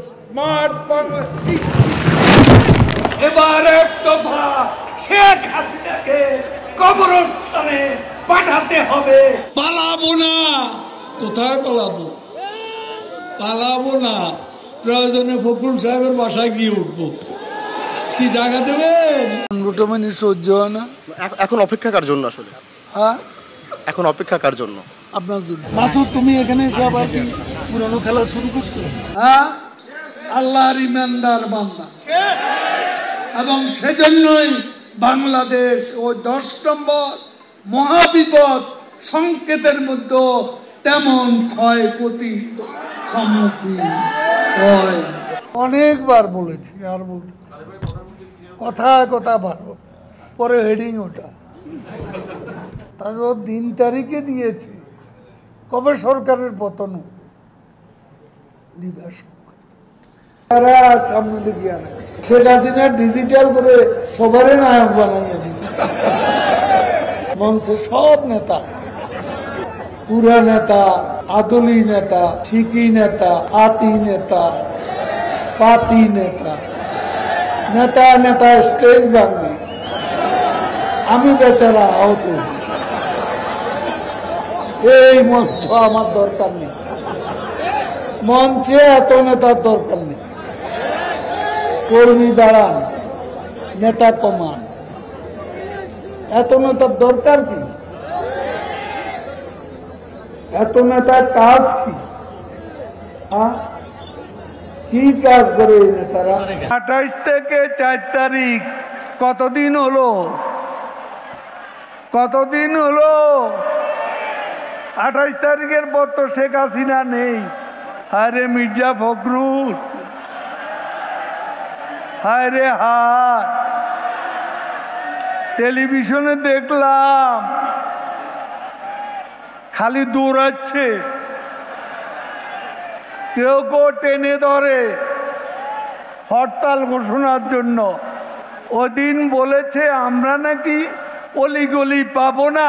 Smart Bangladesh এবার এক দফা শেখ হাসিনাকে কবরস্থানে পাঠাতে হবে। পালাবো না। কোথায় পালাবো? পালাবো না, প্রয়োজনে ফখরুল সাহেবের বাসায় গিয়ে উঠবো। কি জায়গা দেবেন? সহ্য হয় না। এখন অপেক্ষা কার জন্য আসলে? হ্যাঁ, এখন অপেক্ষা কার জন্য? আপনার জন্য। মাসুদ, তুমি এখানে এসে আবার কি পুরানো খেলা শুরু করছো? হ্যাঁ, আল্লাহর ইমানদার বান্দা, এবং সেজন্যই বাংলাদেশ ও 10 নম্বর মহাবিপদ সংকেতের মধ্যে তেমন ক্ষয়ক্ষতি সম্মুখীন হয়। অনেকবার বলেছি, আর বলতে কথায় কথা ভালো, পরে হেডিং ওটা তারপর দিন তারিখে দিয়েছি কবে সরকারের পতন দিবস। সামনে দিকে আনে শেখ হাসিনা ডিজিটাল করে সবারই নায়ক বানাইয়া দিয়েছে। মঞ্চে সব নেতা, পুরা নেতা, আদলি নেতা, শিকি নেতা, আতি নেতা, পাতি নেতা, নেতা নেতা স্টেজ ভাঙবে, আমি বেচারা আহত। এই মঞ্চ আমার দরকার নেই, মঞ্চে এত নেতার দরকার নেই। কর্মী দাঁড়ান, নেতা কমান, এত নেতার দরকার কি? এত নেতার কাজ কি? কি কাজ করে এই নেতারা? 28 থেকে 4 তারিখ কতদিন হলো? কতদিন হলো? 28 তারিখের পর তো শেখ হাসিনা নেই। আরে মির্জা ফখরুল, হায় রে হায়, টেলিভিশনে দেখলাম খালি দৌড়াচ্ছে, কেউ কেউ টেনে ধরে হরতাল ঘোষণার জন্য। ওদিন বলেছে আমরা নাকি অলিগলি পাবো না,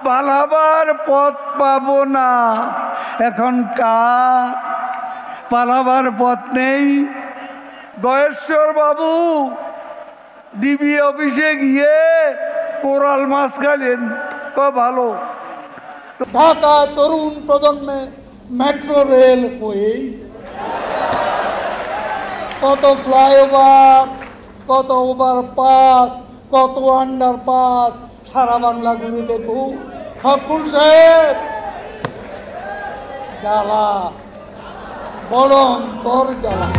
পালাবার পথ পাবো না। এখন কার পালাবার পথ নেই? গয়েশ্বর বাবু ডিবি অফিসে গিয়ে কোরাল মাছ খাইলেন, ভালো। ঢাকা তরুণ প্রজন্মে মেট্রো রেল হয়েই কত ফ্লাইওভার, কত ওভারপাস, কত আন্ডারপাস, সারা বাংলা ঘুরে দেখুন। ফখরুল সাহেব, জ্বালা, বড় অন্তর জ্বালা।